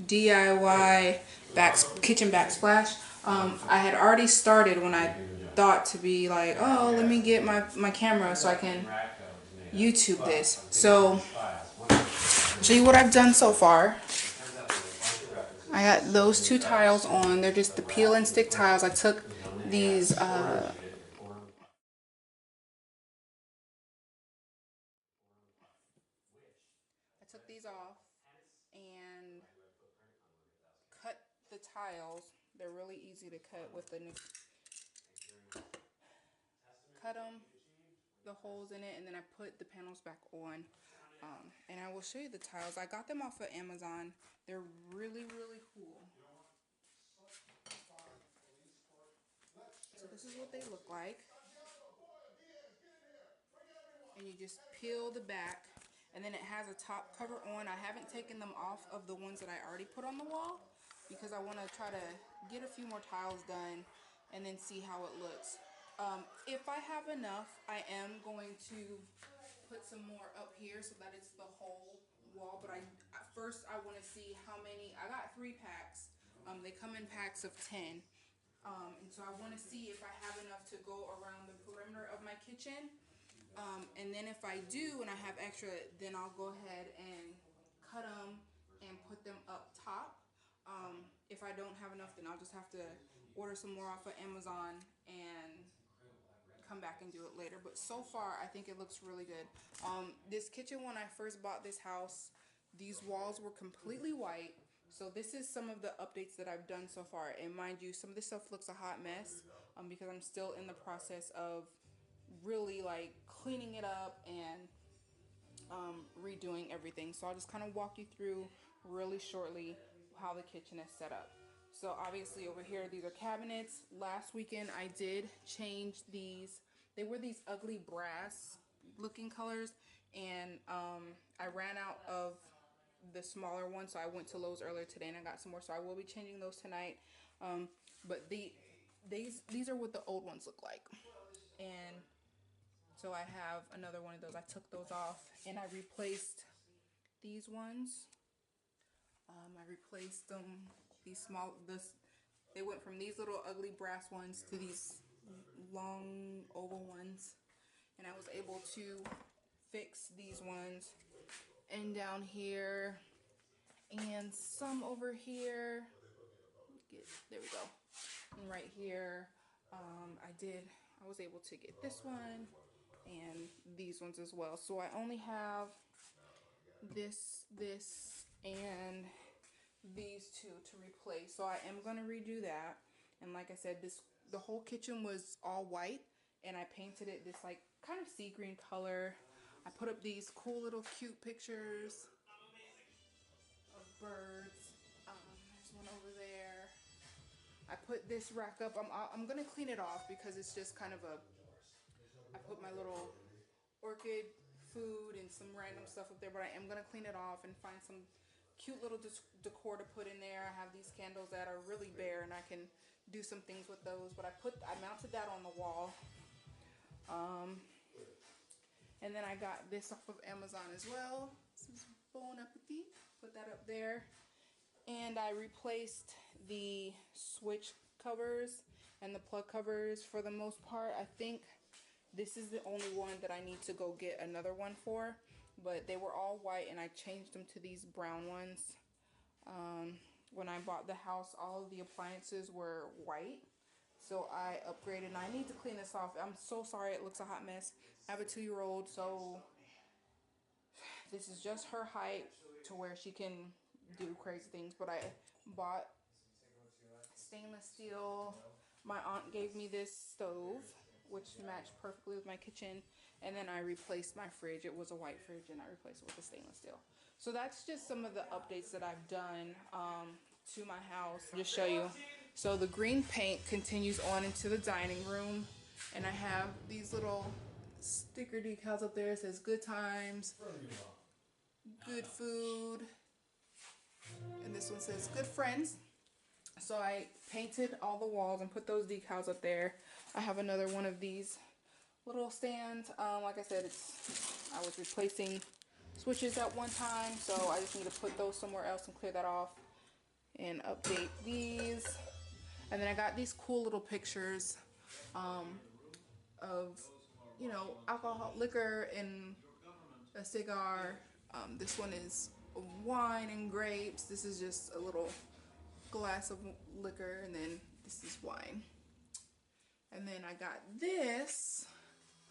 DIY kitchen backsplash. I had already started when I thought to be like, oh, let me get my camera so I can YouTube this. So, show you what I've done so far. I got those two tiles on. They're just the peel and stick tiles. I took these off and cut the tiles. They're really easy to cut with the new. Cut them, the holes in it, and then I put the panels back on. And I will show you the tiles. I got them off of Amazon. They're really, really cool. So this is what they look like. And you just peel the back, and then it has a top cover on. I haven't taken them off of the ones that I already put on the wall because I want to try to get a few more tiles done and then see how it looks. If I have enough, I am going to put some more up here so that it's the whole wall, but first I want to see how many. I got 3 packs. They come in packs of 10. And so I want to see if I have enough to go around the perimeter of my kitchen. And then if I do and I have extra, then I'll go ahead and cut them and put them up top. If I don't have enough, then I'll just have to order some more off of Amazon and come back and do it later. But so far, I think it looks really good. This kitchen, when I first bought this house, these walls were completely white. So this is some of the updates that I've done so far. And mind you, some of this stuff looks a hot mess because I'm still in the process of really like cleaning it up and redoing everything. So I'll just kind of walk you through really shortly how the kitchen is set up. So obviously over here, these are cabinets. Last weekend I did change these. They were these ugly brass looking colors, and I ran out of the smaller ones, so I went to Lowe's earlier today and I got some more. So I will be changing those tonight. But these are what the old ones look like, and so I have another one of those. I took those off and I replaced these ones. I replaced them. They went from these little ugly brass ones to these long oval ones, and I was able to fix these ones. And down here, and some over here. There we go. And right here, I was able to get this one and these ones as well. So I only have this, and these two to replace. So I am going to redo that. And like I said, the whole kitchen was all white, and I painted it this like kind of sea green color. I put up these cool little cute pictures of birds. There's one over there. I put this rack up. I'm gonna clean it off because it's just kind of I put my little orchid food and some random stuff up there, but I am gonna clean it off and find some cute little decor to put in there. I have these candles that are really bare, and I can do some things with those. But I mounted that on the wall, and then I got this off of Amazon as well. This is Bon Appetit. Put that up there, and I replaced the switch covers and the plug covers for the most part. I think this is the only one that I need to go get another one for, but they were all white and I changed them to these brown ones. When I bought the house, all of the appliances were white, so I upgraded, and I need to clean this off. I'm so sorry it looks a hot mess. I have a 2-year-old, so this is just her height to where she can do crazy things, but I bought stainless steel. My aunt gave me this stove, which matched perfectly with my kitchen, and then I replaced my fridge. It was a white fridge, and I replaced it with a stainless steel. So that's just some of the updates that I've done to my house. I'll just show you. So the green paint continues on into the dining room, and I have these little sticker decals up there. It says good times, good food, and this one says good friends. So I painted all the walls and put those decals up there. I have another one of these little stands. Like I said, I was replacing switches at one time, so I just need to put those somewhere else and clear that off. and update these. And then I got these cool little pictures of, you know, alcohol, liquor, and a cigar. This one is wine and grapes. This is just a little glass of liquor, and then this is wine. And then I got this.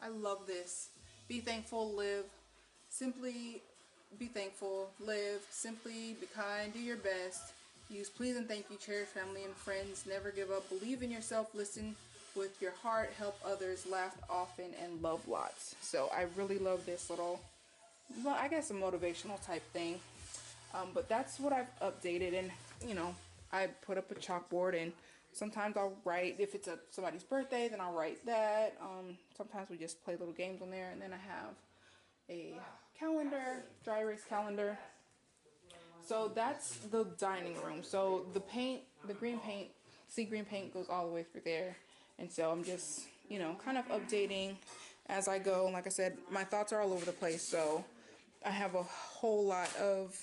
I love this. Be thankful, live. Simply be thankful, live. Simply be kind, do your best. Use please and thank you, cherish family and friends. Never give up. Believe in yourself. Listen with your heart. Help others. Laugh often and love lots. So I really love this little, well, I guess a motivational type thing. But that's what I've updated, and you know, I put up a chalkboard, and sometimes I'll write, if it's somebody's birthday, then I'll write that. Sometimes we just play little games on there, and then I have a calendar, dry erase calendar. So that's the dining room. So the paint, the green paint, sea green paint goes all the way through there. And so I'm just, you know, kind of updating as I go. Like I said, my thoughts are all over the place. So I have a whole lot of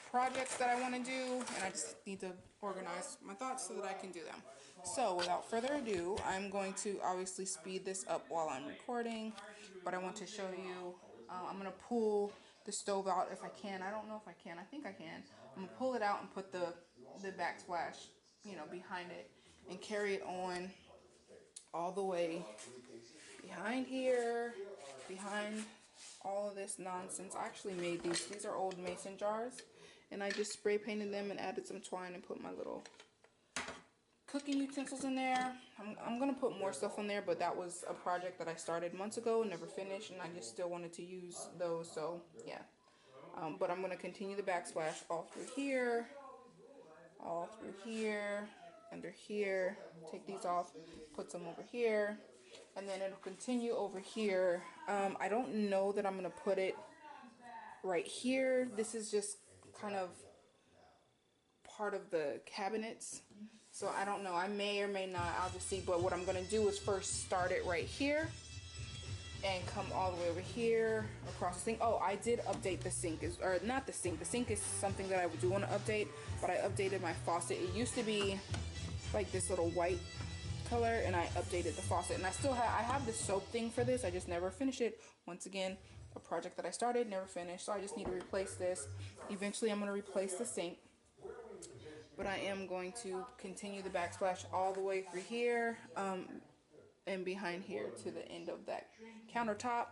projects that I want to do, and I just need to organize my thoughts so that I can do them. So without further ado, I'm going to obviously speed this up while I'm recording, but I want to show you, I'm going to pull the stove out if I can. I don't know if I can. I think I can. I'm going to pull it out and put the backsplash, you know, behind it, and carry it on all the way behind here, behind all of this nonsense. I actually made these. These are old mason jars, and I just spray painted them and added some twine and put my little cooking utensils in there. I'm gonna put more stuff in there, but that was a project that I started months ago and never finished, and I just still wanted to use those, so yeah. But I'm gonna continue the backsplash all through here, under here. Take these off, put some over here, and then it'll continue over here. I don't know that I'm gonna put it right here. This is just kind of part of the cabinets, so I don't know. I may or may not. I'll just see. But what I'm gonna do is first start it right here and come all the way over here across the sink. Oh, I did update the sink, or not the sink. The sink is something that I do want to update, but I updated my faucet. It used to be like this little white color, and I updated the faucet, and I have the soap thing for this. I just never finished it. Once again, a project that I started, never finished, so I just need to replace this. Eventually I'm going to replace the sink, but I am going to continue the backsplash all the way through here, and behind here to the end of that countertop.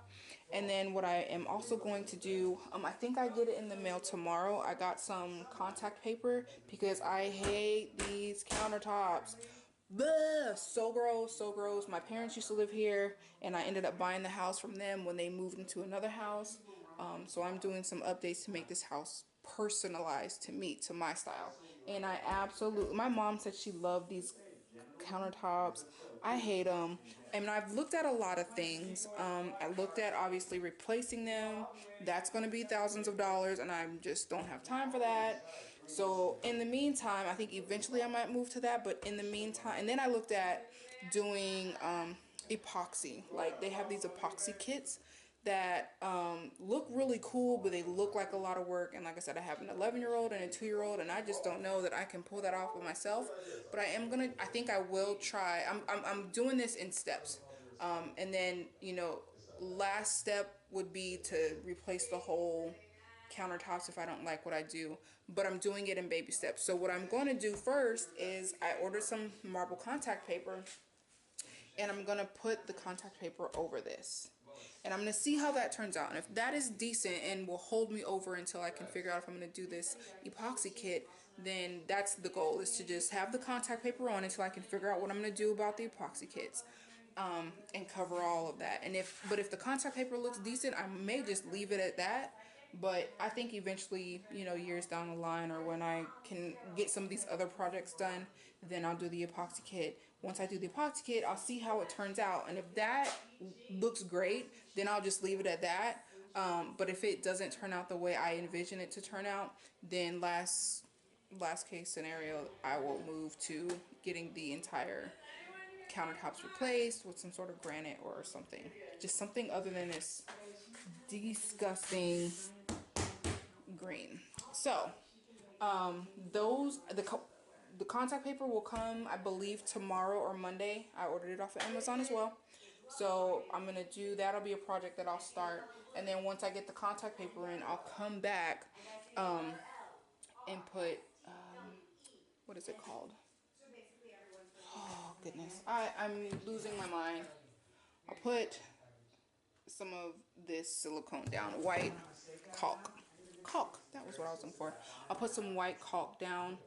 And then what I am also going to do, I think I get it in the mail tomorrow. I got some contact paper because I hate these countertops. Bleh, so gross, so gross. My parents used to live here, and I ended up buying the house from them when they moved into another house. So I'm doing some updates to make this house personalized to my style. And I absolutely, my mom said she loved these countertops. I hate them. I mean, I've looked at a lot of things. I looked at obviously replacing them. That's going to be thousands of dollars, and I just don't have time for that. So in the meantime, I think eventually I might move to that. But in the meantime, and then I looked at doing epoxy. Like, they have these epoxy kits that look really cool, but they look like a lot of work. And like I said, I have an 11-year-old and a 2-year-old, and I just don't know that I can pull that off with myself. But I think I will try. I'm doing this in steps. And then, you know, last step would be to replace the whole countertops if I don't like what I do, but I'm doing it in baby steps. So what I'm going to do first is I ordered some marble contact paper, and I'm going to put the contact paper over this, and I'm going to see how that turns out. And if that is decent and will hold me over until I can figure out if I'm going to do this epoxy kit, then that's the goal, is to just have the contact paper on until I can figure out what I'm going to do about the epoxy kits, and cover all of that. And if the contact paper looks decent, I may just leave it at that. But I think eventually, you know, years down the line, or when I can get some of these other projects done, then I'll do the epoxy kit. Once I do the epoxy kit, I'll see how it turns out. And if that looks great, then I'll just leave it at that. But if it doesn't turn out the way I envision it to turn out, then last case scenario, I will move to getting the entire countertops replaced with some sort of granite or something. Just something other than this disgusting green. So The contact paper will come, I believe, tomorrow or Monday. I ordered it off of Amazon as well. So I'm going to do, that'll be a project that I'll start. And then once I get the contact paper in, I'll come back and put, what is it called? Oh, goodness. I'm losing my mind. I'll put some of this silicone down, white caulk. That was what I was looking for. I'll put some white caulk down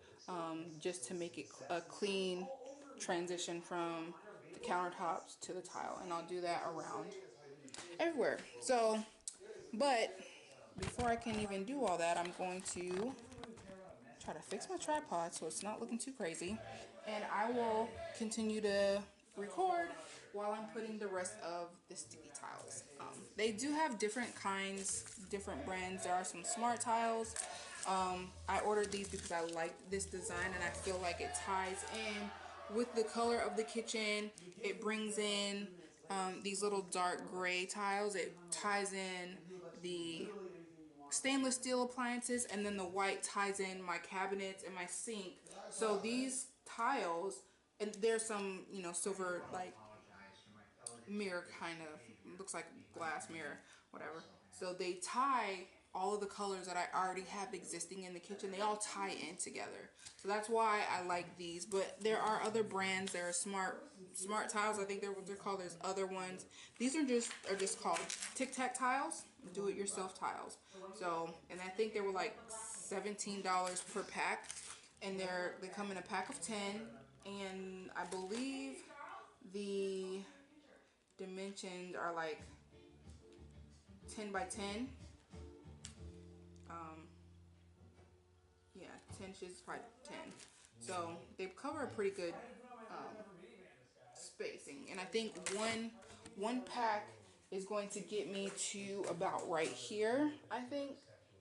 just to make it a clean transition from the countertops to the tile, and I'll do that around everywhere. So, but before I can even do all that, I'm going to try to fix my tripod so it's not looking too crazy, and I will continue to record while I'm putting the rest of the sticky tiles. They do have different kinds, different brands. There are some smart tiles. I ordered these because I like this design and I feel like it ties in with the color of the kitchen. It brings in these little dark gray tiles. It ties in the stainless steel appliances, and then the white ties in my cabinets and my sink. So these tiles, and there's some, you know, silver like mirror, kind of looks like glass mirror, whatever. So they tie all of the colors that I already have existing in the kitchen. They all tie in together. So that's why I like these. But there are other brands. There are smart tiles, I think they're what they're called. There's other ones. These are just called Tic Tac tiles, do it yourself tiles. So, and I think they were like $17 per pack, and they come in a pack of 10, and I believe the dimensions are like 10 by 10. Yeah, 10 inches by 10. So they cover a pretty good spacing, and I think one pack is going to get me to about right here, I think,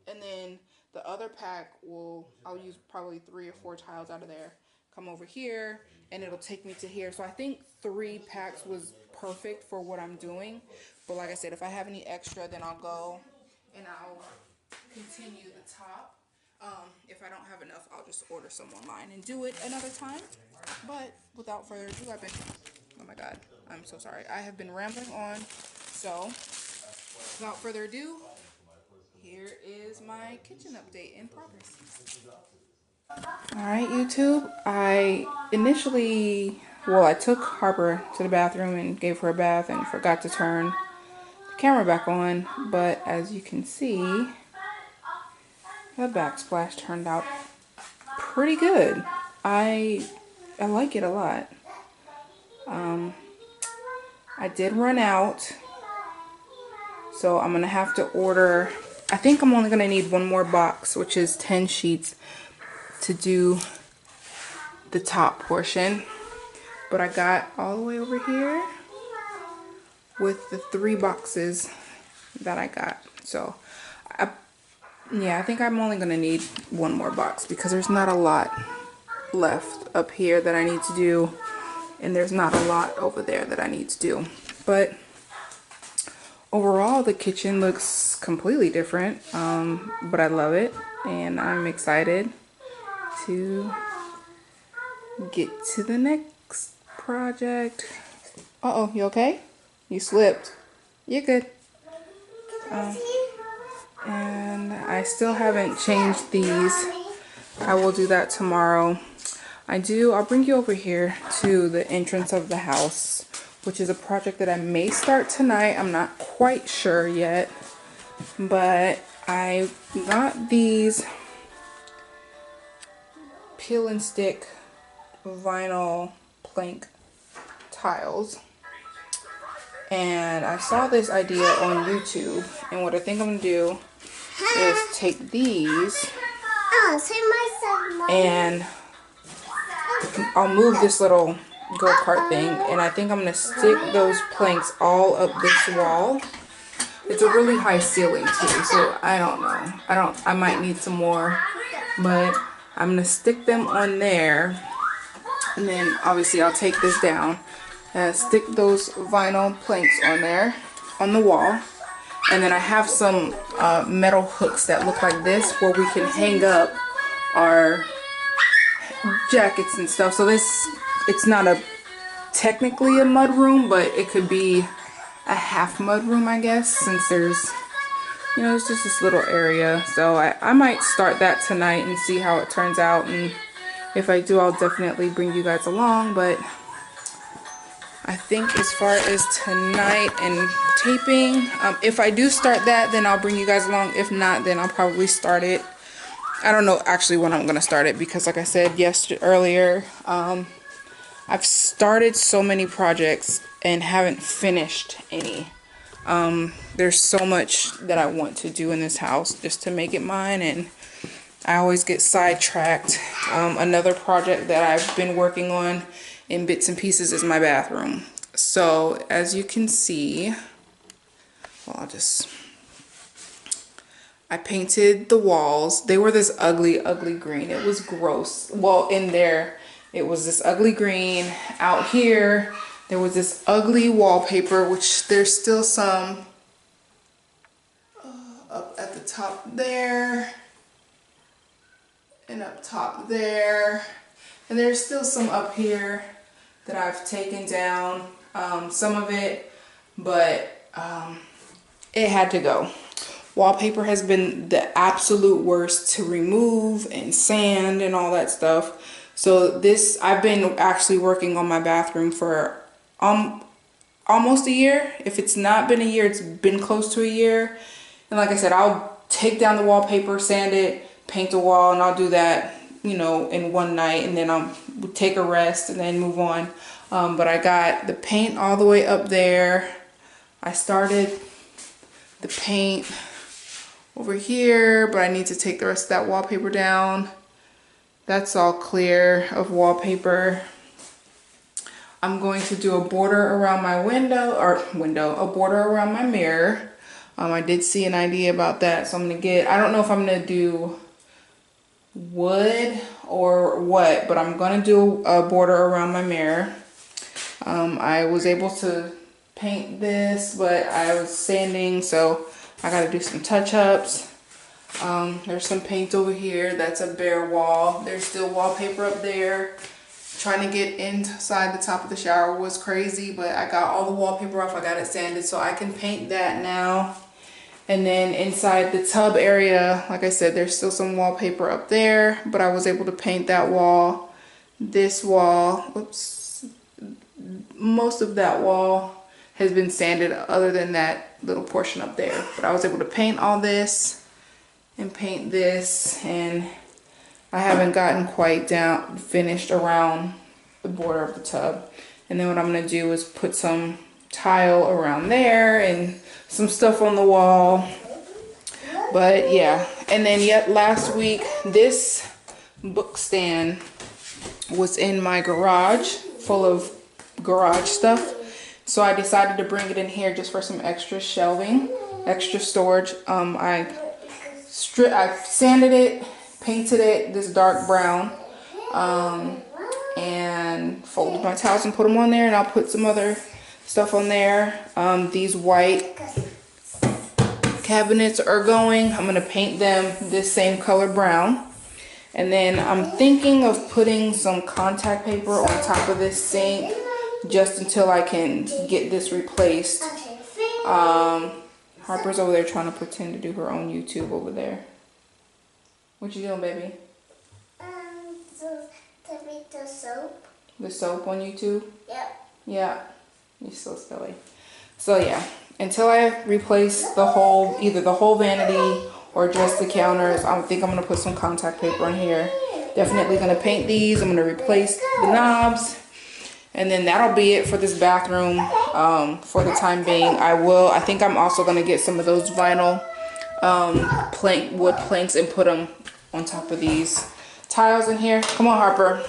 and then the other pack I'll use probably 3 or 4 tiles out of there, come over here, and it'll take me to here. So I think 3 packs was perfect for what I'm doing. But like I said, if I have any extra, then I'll go and I'll continue the top. If I don't have enough, I'll just order some online and do it another time. But without further ado, oh my God, I'm so sorry. I have been rambling on. So without further ado, here is my kitchen update in progress. Alright, YouTube, I took Harper to the bathroom and gave her a bath and forgot to turn the camera back on, but as you can see, the backsplash turned out pretty good. I like it a lot. I did run out, so I'm gonna have to order. I think I'm only gonna need one more box, which is 10 sheets to do the top portion. But I got all the way over here with the 3 boxes that I got. So I think I'm only gonna need one more box because there's not a lot left up here that I need to do, and there's not a lot over there that I need to do. But overall, the kitchen looks completely different, but I love it, and I'm excited to get to the next project. Uh-oh, you okay? You slipped. You're good. And I still haven't changed these. I will do that tomorrow. I'll bring you over here to the entrance of the house, which is a project that I may start tonight. I'm not quite sure yet, but I got these peel and stick vinyl plank tiles, and I saw this idea on YouTube, and what I think I'm gonna do is take these and I'll move this little go-kart thing, and I think I'm gonna stick those planks all up this wall. It's a really high ceiling too, so I don't know. I might need some more, but I'm gonna stick them on there, and then obviously I'll take this down and stick those vinyl planks on there on the wall, and then I have some metal hooks that look like this where we can hang up our jackets and stuff. So it's not technically a mud room, but it could be a half mud room, I guess, since there's, you know, it's just this little area. So I might start that tonight and see how it turns out, and if I do, I'll definitely bring you guys along. But I think as far as tonight and taping, if I do start that, then I'll bring you guys along. If not, then I'll probably start it. I don't know actually when I'm gonna start it, because like I said earlier, I've started so many projects and haven't finished any. There's so much that I want to do in this house just to make it mine, and I always get sidetracked. Another project that I've been working on in bits and pieces is my bathroom. So as you can see, well, I painted the walls. They were this ugly green. It was gross. Well, in there it was this ugly green. Out here there was this ugly wallpaper, which there's still some up at the top there and up top there, and there's still some up here that I've taken down, some of it, but it had to go. Wallpaper has been the absolute worst to remove, and sand and all that stuff. So I've been actually working on my bathroom for almost a year. If it's not been a year, it's been close to a year. And like I said, I'll take down the wallpaper, sand it, paint the wall, and I'll do that, you know, in one night, and then I'll take a rest and then move on. But I got the paint all the way up there. I started the paint over here, but I need to take the rest of that wallpaper down. That's all clear of wallpaper. I'm going to do a border around my a border around my mirror. I did see an idea about that, so I'm gonna I don't know if I'm gonna do wood or what, but I'm gonna do a border around my mirror. I was able to paint this, but I was sanding, so I gotta do some touch-ups. There's some paint over here. That's a bare wall. There's still wallpaper up there. Trying to get inside the top of the shower was crazy, but I got all the wallpaper off. I got it sanded, so I can paint that now. And then inside the tub area, like I said, there's still some wallpaper up there, but I was able to paint that wall. This wall, oops, most of that wall has been sanded other than that little portion up there. But I was able to paint all this and paint this, and I haven't gotten quite finished around the border of the tub. And then what I'm gonna do is put some tile around there and some stuff on the wall. But yeah, and then yet last week, this book stand was in my garage full of garage stuff. So I decided to bring it in here just for some extra shelving, extra storage. I sanded it, painted it this dark brown, and folded my towels and put them on there, and I'll put some other stuff on there. These white cabinets are going. I'm gonna paint them this same color brown, and then I'm thinking of putting some contact paper on top of this sink just until I can get this replaced. Harper's over there trying to pretend to do her own YouTube over there. What you doing, baby? The soap. The soap on YouTube? Yep. Yeah. You're so silly. So yeah, until I replace the whole, either the whole vanity or just the counters, I think I'm going to put some contact paper on here. Definitely going to paint these. I'm going to replace the knobs. And then that'll be it for this bathroom for the time being. I think I'm also going to get some of those vinyl wood planks and put them on top of these tiles in here. Come on, Harper.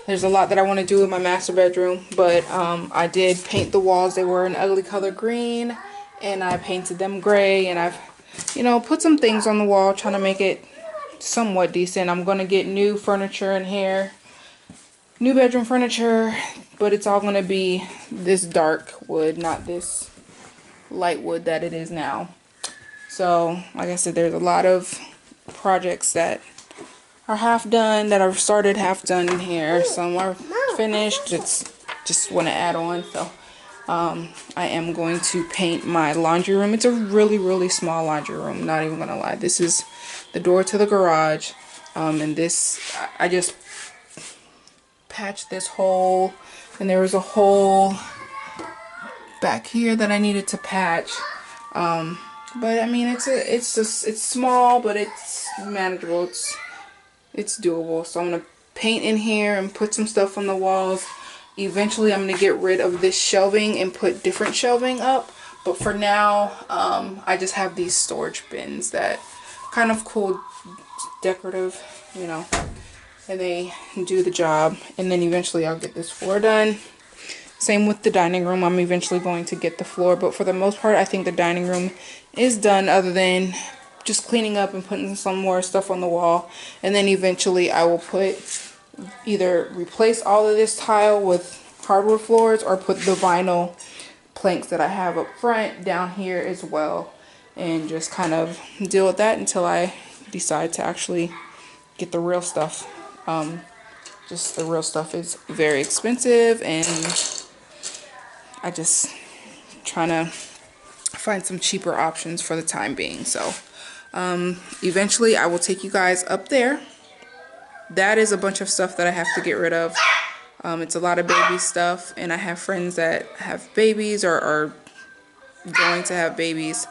There's a lot that I want to do in my master bedroom, but I did paint the walls. They were an ugly color green, and I painted them gray, and I've, you know, put some things on the wall trying to make it somewhat decent. I'm going to get new furniture in here. New bedroom furniture, but it's all going to be this dark wood, not this light wood that it is now. So, like I said, there's a lot of projects that are half done that I've started, half done in here. Some are finished. It's just want to add on. So I am going to paint my laundry room. It's a really small laundry room, not even gonna lie. This is the door to the garage, and this I just patched this hole, and there was a hole back here that I needed to patch. But I mean, it's small, but it's manageable. It's doable. So I'm gonna paint in here and put some stuff on the walls. Eventually I'm gonna get rid of this shelving and put different shelving up, but for now I just have these storage bins that kind of cool, decorative, you know, and they do the job. And then eventually I'll get this floor done. Same with the dining room. I'm eventually going to get the floor, but for the most part I think the dining room is done, other than just cleaning up and putting some more stuff on the wall. And then eventually I will either replace all of this tile with hardwood floors or put the vinyl planks that I have up front down here as well, and just kind of deal with that until I decide to actually get the real stuff. Just the real stuff is very expensive, and I just trying to find some cheaper options for the time being. So eventually I will take you guys up there. That is a bunch of stuff that I have to get rid of. It's a lot of baby stuff, and I have friends that have babies or are going to have babies,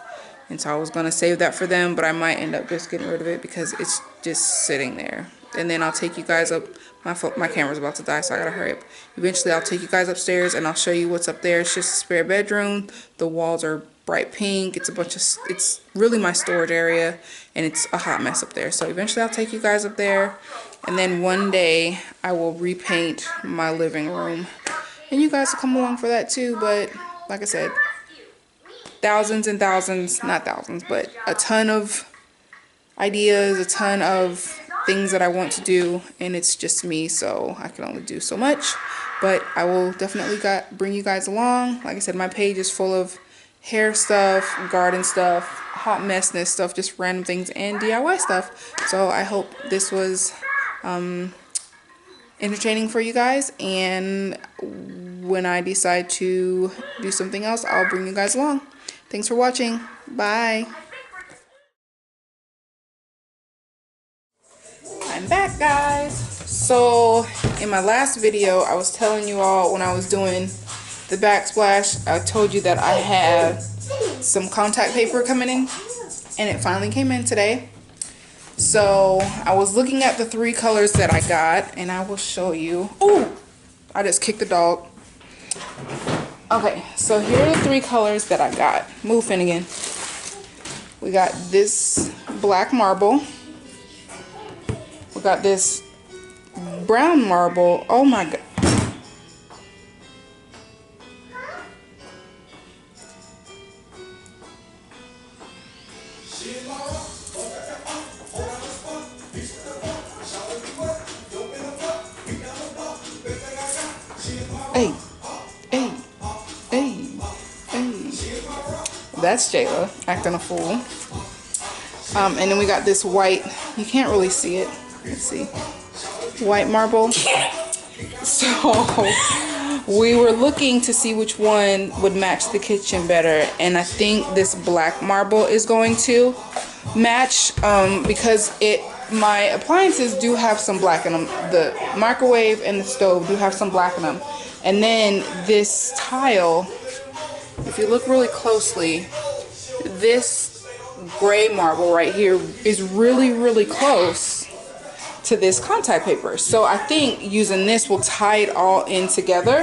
and so I was going to save that for them, but I might end up just getting rid of it because it's just sitting there. And then I'll take you guys up. My camera's about to die, so I gotta hurry up. Eventually I'll take you guys upstairs and I'll show you what's up there. It's just a spare bedroom. The walls are bright pink. It's really my storage area, and it's a hot mess up there. So eventually I'll take you guys up there, and then one day I will repaint my living room, and you guys will come along for that too. But like I said, thousands and thousands, not thousands, but a ton of ideas, a ton of things that I want to do, and it's just me, so I can only do so much. But I will definitely bring you guys along. Like I said, my page is full of hair stuff, garden stuff, hot messness stuff, just random things, and DIY stuff. So I hope this was entertaining for you guys, and when I decide to do something else, I'll bring you guys along. Thanks for watching. Bye. I'm back, guys. So in my last video I was telling you all, when I was doing the backsplash, I told you that I had some contact paper coming in, and it finally came in today. So I was looking at the 3 colors that I got, and I will show you. Oh, I just kicked the dog. Okay, so here are the 3 colors that I got. Move, Finnegan. We got this black marble. We got this brown marble. Oh my god. Hey, hey, hey, hey. That's Jayla acting a fool. And then we got this white. You can't really see it. Let's see. White marble. So we were looking to see which one would match the kitchen better, and I think this black marble is going to match, because my appliances do have some black in them. The microwave and the stove do have some black in them. And then this tile, if you look really closely, this gray marble right here is really close to this contact paper. So I think using this will tie it all in together.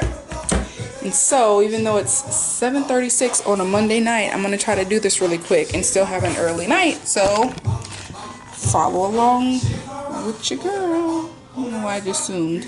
And so even though it's 7:36 on a Monday night, I'm gonna try to do this really quick and still have an early night. So follow along with your girl. I don't know why I just assumed.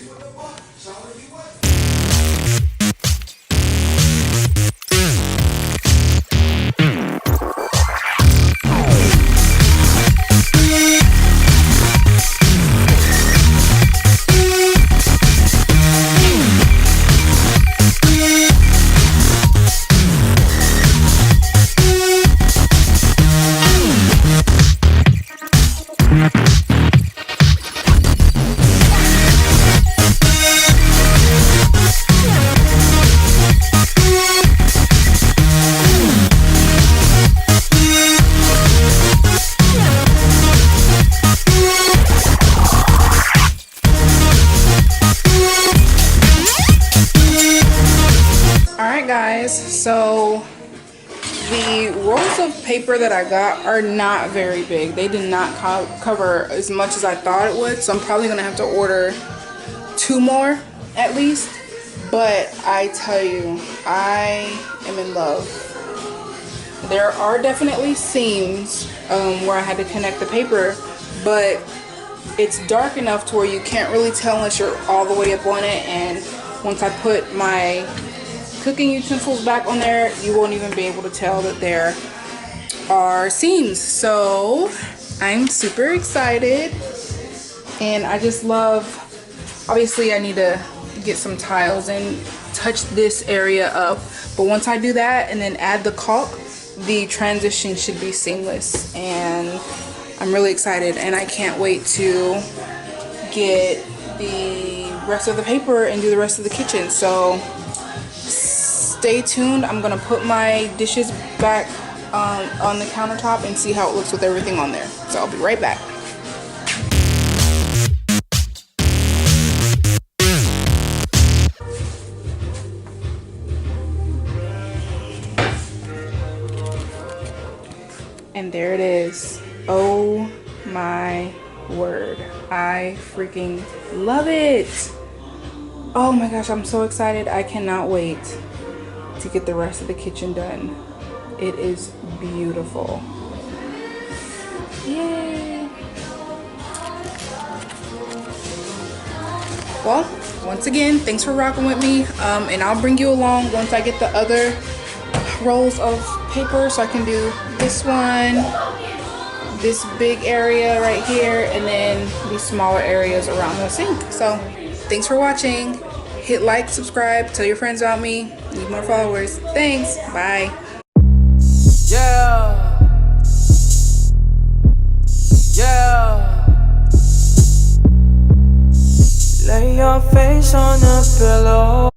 So the rolls of paper that I got are not very big. They did not cover as much as I thought it would, so I'm probably gonna have to order 2 more at least. But I tell you, I am in love. There are definitely seams where I had to connect the paper, but it's dark enough to where you can't really tell unless you're all the way up on it. And once I put my cooking utensils back on there, you won't even be able to tell that there are seams. So I'm super excited, and I just love, obviously I need to get some tiles and touch this area up, but once I do that and then add the caulk, the transition should be seamless. And I'm really excited, and I can't wait to get the rest of the paper and do the rest of the kitchen. So stay tuned. I'm gonna put my dishes back on the countertop and see how it looks with everything on there. So I'll be right back. And there it is. Oh my word. I freaking love it. Oh my gosh, I'm so excited. I cannot wait to get the rest of the kitchen done. It is beautiful. Yay. Well, once again, thanks for rocking with me. And I'll bring you along once I get the other rolls of paper, so I can do this one, this big area right here, and then these smaller areas around the sink. So thanks for watching. Hit like, subscribe, tell your friends about me, need more followers. Thanks, bye. Yeah, yeah. Lay your face on the pillow.